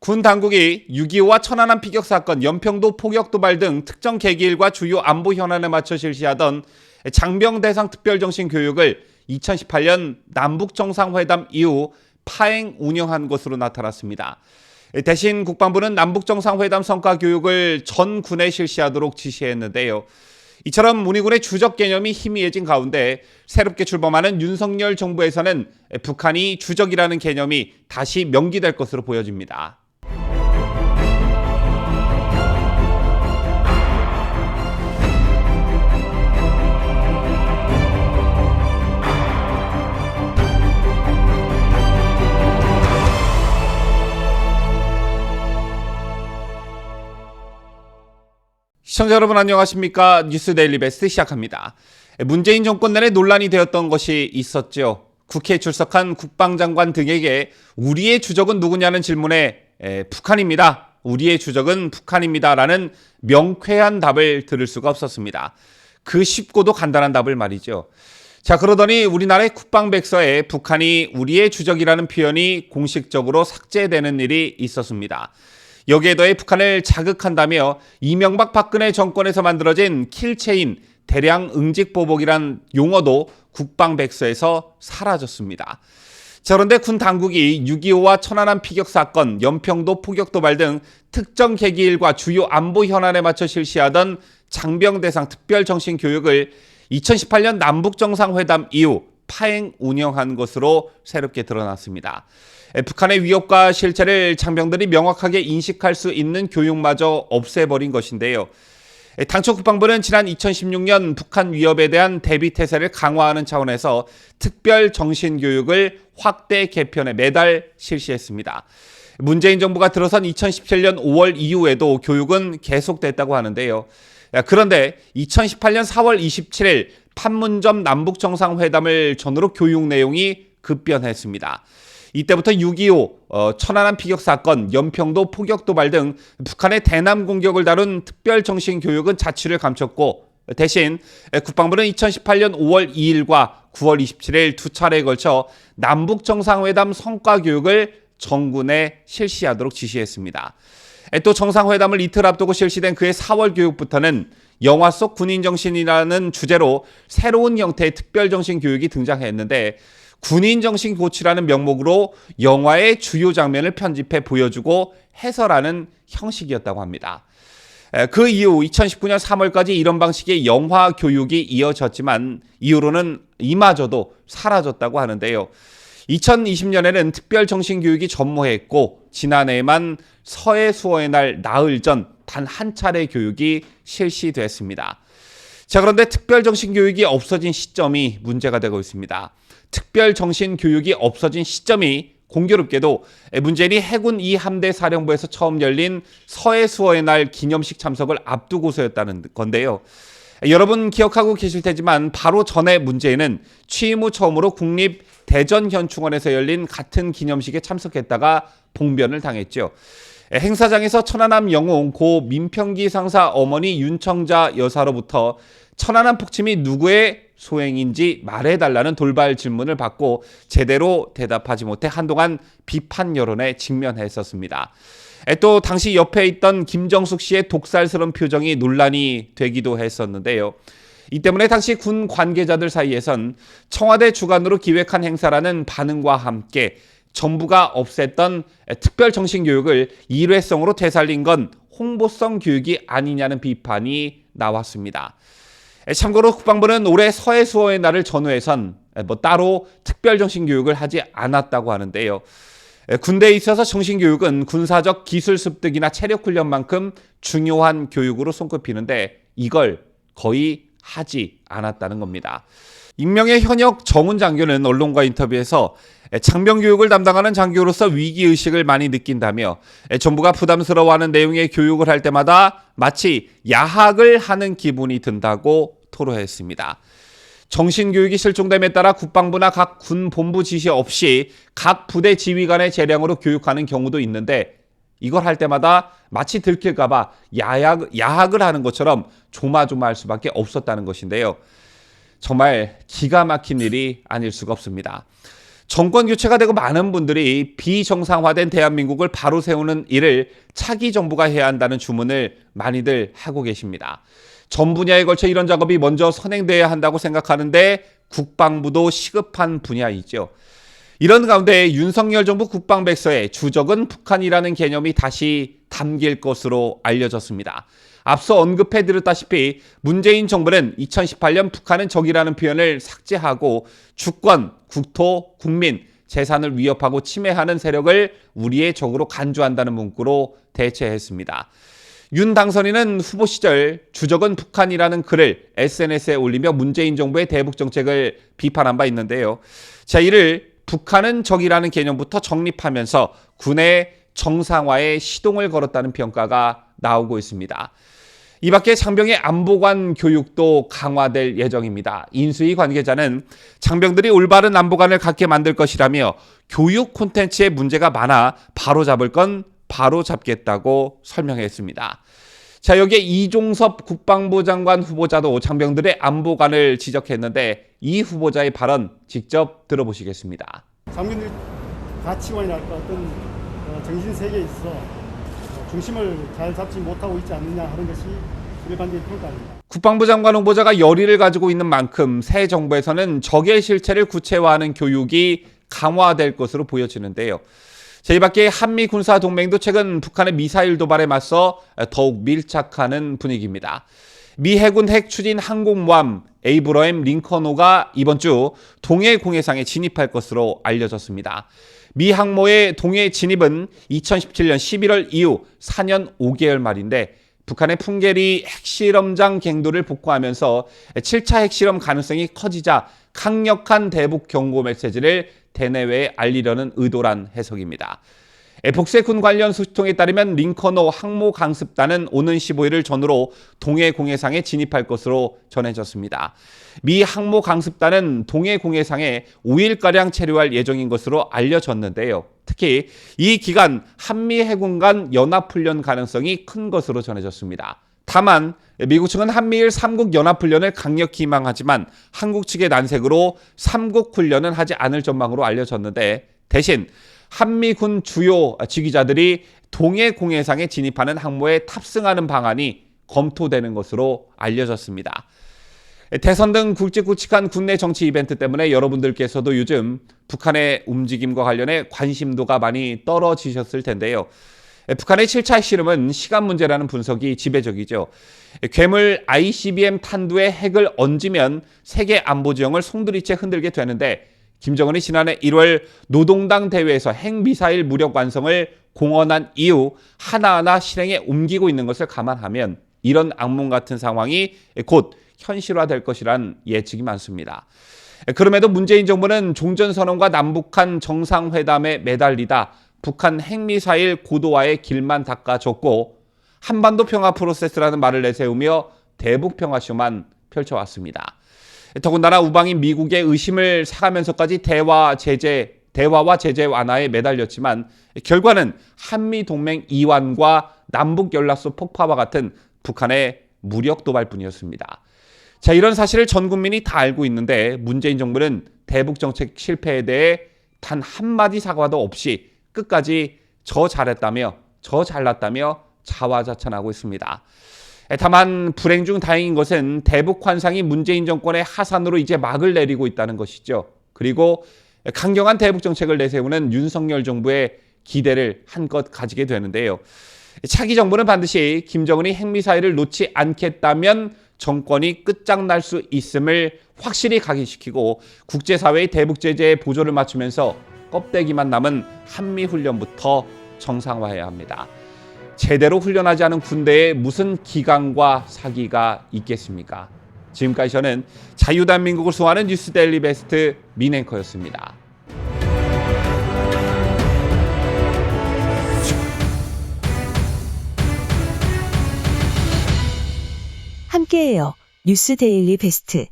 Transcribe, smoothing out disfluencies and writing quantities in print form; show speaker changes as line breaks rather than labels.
군 당국이 6.25와 천안함 피격 사건, 연평도 포격 도발 등 특정 계기일과 주요 안보 현안에 맞춰 실시하던 장병 대상 특별정신 교육을 2018년 남북정상회담 이후 파행 운영한 것으로 나타났습니다. 대신 국방부는 남북정상회담 성과 교육을 전 군에 실시하도록 지시했는데요. 이처럼 문희군의 주적 개념이 희미해진 가운데 새롭게 출범하는 윤석열 정부에서는 북한이 주적이라는 개념이 다시 명기될 것으로 보여집니다. 시청자 여러분 안녕하십니까? 뉴스 데일리 베스트 시작합니다. 문재인 정권 내내 논란이 되었던 것이 있었죠. 국회에 출석한 국방장관 등에게 우리의 주적은 누구냐는 질문에 북한입니다. 우리의 주적은 북한입니다. 라는 명쾌한 답을 들을 수가 없었습니다. 그 쉽고도 간단한 답을 말이죠. 자, 그러더니 우리나라의 국방백서에 북한이 우리의 주적이라는 표현이 공식적으로 삭제되는 일이 있었습니다. 여기에 더해 북한을 자극한다며 이명박 박근혜 정권에서 만들어진 킬체인 대량 응직보복이란 용어도 국방백서에서 사라졌습니다. 자, 그런데 군 당국이 6.25와 천안함 피격 사건, 연평도 포격 도발 등 특정 계기일과 주요 안보 현안에 맞춰 실시하던 장병 대상 특별정신 교육을 2018년 남북정상회담 이후 파행 운영한 것으로 새롭게 드러났습니다. 북한의 위협과 실체를 장병들이 명확하게 인식할 수 있는 교육마저 없애버린 것인데요. 당초 국방부는 지난 2016년 북한 위협에 대한 대비태세를 강화하는 차원에서 특별 정신교육을 확대 개편해 매달 실시했습니다. 문재인 정부가 들어선 2017년 5월 이후에도 교육은 계속됐다고 하는데요. 그런데 2018년 4월 27일 판문점 남북정상회담을 전후로 교육 내용이 급변했습니다. 이때부터 6.25, 천안함 피격 사건, 연평도 포격 도발 등 북한의 대남 공격을 다룬 특별정신교육은 자취를 감췄고 대신 국방부는 2018년 5월 2일과 9월 27일 두 차례에 걸쳐 남북정상회담 성과 교육을 전군에 실시하도록 지시했습니다. 또 정상회담을 이틀 앞두고 실시된 그해 4월 교육부터는 영화 속 군인정신이라는 주제로 새로운 형태의 특별정신 교육이 등장했는데 군인정신 고치라는 명목으로 영화의 주요 장면을 편집해 보여주고 해설하는 형식이었다고 합니다. 그 이후 2019년 3월까지 이런 방식의 영화 교육이 이어졌지만 이후로는 이마저도 사라졌다고 하는데요. 2020년에는 특별정신교육이 전무했고 지난해에만 서해 수호의 날 나흘 전 단 한 차례 교육이 실시됐습니다. 자, 그런데 특별정신교육이 없어진 시점이 문제가 되고 있습니다. 특별정신교육이 없어진 시점이 공교롭게도 문재인이 해군 2함대 사령부에서 처음 열린 서해 수호의 날 기념식 참석을 앞두고서였다는 건데요. 여러분 기억하고 계실 테지만 바로 전에 문재인은 취임 후 처음으로 국립대전현충원에서 열린 같은 기념식에 참석했다가 봉변을 당했죠. 행사장에서 천안함 영웅 고 민평기 상사 어머니 윤청자 여사로부터 천안함 폭침이 누구의 소행인지 말해달라는 돌발 질문을 받고 제대로 대답하지 못해 한동안 비판 여론에 직면했었습니다. 또 당시 옆에 있던 김정숙 씨의 독살스러운 표정이 논란이 되기도 했었는데요. 이 때문에 당시 군 관계자들 사이에선 청와대 주관으로 기획한 행사라는 반응과 함께 정부가 없앴던 특별정신교육을 일회성으로 되살린 건 홍보성 교육이 아니냐는 비판이 나왔습니다. 참고로 국방부는 올해 서해 수호의 날을 전후해선 따로 특별정신교육을 하지 않았다고 하는데요. 군대에 있어서 정신교육은 군사적 기술 습득이나 체력 훈련만큼 중요한 교육으로 손꼽히는데 이걸 거의 하지 않았다는 겁니다. 익명의 현역 정훈 장교는 언론과 인터뷰에서 장병 교육을 담당하는 장교로서 위기의식을 많이 느낀다며 정부가 부담스러워하는 내용의 교육을 할 때마다 마치 야학을 하는 기분이 든다고 토로했습니다. 정신교육이 실종됨에 따라 국방부나 각 군 본부 지시 없이 각 부대 지휘관의 재량으로 교육하는 경우도 있는데 이걸 할 때마다 마치 들킬까봐 야학을 하는 것처럼 조마조마할 수밖에 없었다는 것인데요. 정말 기가 막힌 일이 아닐 수가 없습니다. 정권 교체가 되고 많은 분들이 비정상화된 대한민국을 바로 세우는 일을 차기 정부가 해야 한다는 주문을 많이들 하고 계십니다. 전 분야에 걸쳐 이런 작업이 먼저 선행돼야 한다고 생각하는데 국방부도 시급한 분야이죠. 이런 가운데 윤석열 정부 국방백서에 주적은 북한이라는 개념이 다시 담길 것으로 알려졌습니다. 앞서 언급해드렸다시피 문재인 정부는 2018년 북한은 적이라는 표현을 삭제하고 주권, 국토, 국민, 재산을 위협하고 침해하는 세력을 우리의 적으로 간주한다는 문구로 대체했습니다. 윤 당선인은 후보 시절 주적은 북한이라는 글을 SNS에 올리며 문재인 정부의 대북 정책을 비판한 바 있는데요. 자, 이를 북한은 적이라는 개념부터 정립하면서 군의 정상화에 시동을 걸었다는 평가가 나오고 있습니다. 이 밖에 장병의 안보관 교육도 강화될 예정입니다. 인수위 관계자는 장병들이 올바른 안보관을 갖게 만들 것이라며 교육 콘텐츠에 문제가 많아 바로잡을 건 바로잡겠다고 설명했습니다. 자, 여기에 이종섭 국방부 장관 후보자도 장병들의 안보관을 지적했는데 이 후보자의 발언 직접 들어보시겠습니다.
장병들 가치관이랄까 어떤 정신세계에 있어 중심을 잘 잡지 못하고 있지 않느냐 하는 것이 일반적인 평가입니다.
국방부 장관 후보자가 열의를 가지고 있는 만큼 새 정부에서는 적의 실체를 구체화하는 교육이 강화될 것으로 보여지는데요. 이 밖에 한미 군사 동맹도 최근 북한의 미사일 도발에 맞서 더욱 밀착하는 분위기입니다. 미 해군 핵 추진 항공모함 에이브러햄 링컨호가 이번 주 동해 공해상에 진입할 것으로 알려졌습니다. 미 항모의 동해 진입은 2017년 11월 이후 4년 5개월 말인데 북한의 풍계리 핵실험장 갱도를 복구하면서 7차 핵실험 가능성이 커지자 강력한 대북 경고 메시지를 대내외에 알리려는 의도란 해석입니다. 북새군 관련 소식통에 따르면 링컨호 항모 강습단은 오는 15일을 전후로 동해 공해상에 진입할 것으로 전해졌습니다. 미 항모 강습단은 동해 공해상에 5일가량 체류할 예정인 것으로 알려졌는데요. 특히 이 기간 한미 해군 간 연합훈련 가능성이 큰 것으로 전해졌습니다. 다만 미국 측은 한미일 3국 연합훈련을 강력히 희망하지만 한국 측의 난색으로 3국 훈련은 하지 않을 전망으로 알려졌는데 대신 한미군 주요 지휘자들이 동해 공해상에 진입하는 항모에 탑승하는 방안이 검토되는 것으로 알려졌습니다. 대선 등 굵직굵직한 국내 정치 이벤트 때문에 여러분들께서도 요즘 북한의 움직임과 관련해 관심도가 많이 떨어지셨을 텐데요. 북한의 7차 핵실험은 시간 문제라는 분석이 지배적이죠. 괴물 ICBM 탄두에 핵을 얹으면 세계 안보 지형을 송두리째 흔들게 되는데 김정은이 지난해 1월 노동당 대회에서 핵미사일 무력 완성을 공언한 이후 하나하나 실행에 옮기고 있는 것을 감안하면 이런 악몽 같은 상황이 곧 현실화될 것이란 예측이 많습니다. 그럼에도 문재인 정부는 종전선언과 남북한 정상회담에 매달리다 북한 핵미사일 고도화의 길만 닦아줬고 한반도 평화 프로세스라는 말을 내세우며 대북 평화쇼만 펼쳐왔습니다. 더군다나 우방인 미국의 의심을 사가면서까지 대화와 제재 완화에 매달렸지만 결과는 한미 동맹 이완과 남북 연락소 폭파와 같은 북한의 무력 도발뿐이었습니다. 자, 이런 사실을 전 국민이 다 알고 있는데 문재인 정부는 대북 정책 실패에 대해 단 한마디 사과도 없이 끝까지 저 잘했다며 저 잘났다며 자화자찬하고 있습니다. 다만 불행 중 다행인 것은 대북 환상이 문재인 정권의 하산으로 이제 막을 내리고 있다는 것이죠. 그리고 강경한 대북 정책을 내세우는 윤석열 정부의 기대를 한껏 가지게 되는데요. 차기 정부는 반드시 김정은이 핵미사일을 놓지 않겠다면 정권이 끝장날 수 있음을 확실히 각인시키고 국제사회의 대북 제재에 보조를 맞추면서 껍데기만 남은 한미훈련부터 정상화해야 합니다. 제대로 훈련하지 않은 군대에 무슨 기강과 사기가 있겠습니까? 지금까지 저는 자유대한민국을 수호하는 뉴스데일리 베스트 민앵커였습니다.
함께해요. 뉴스데일리 베스트.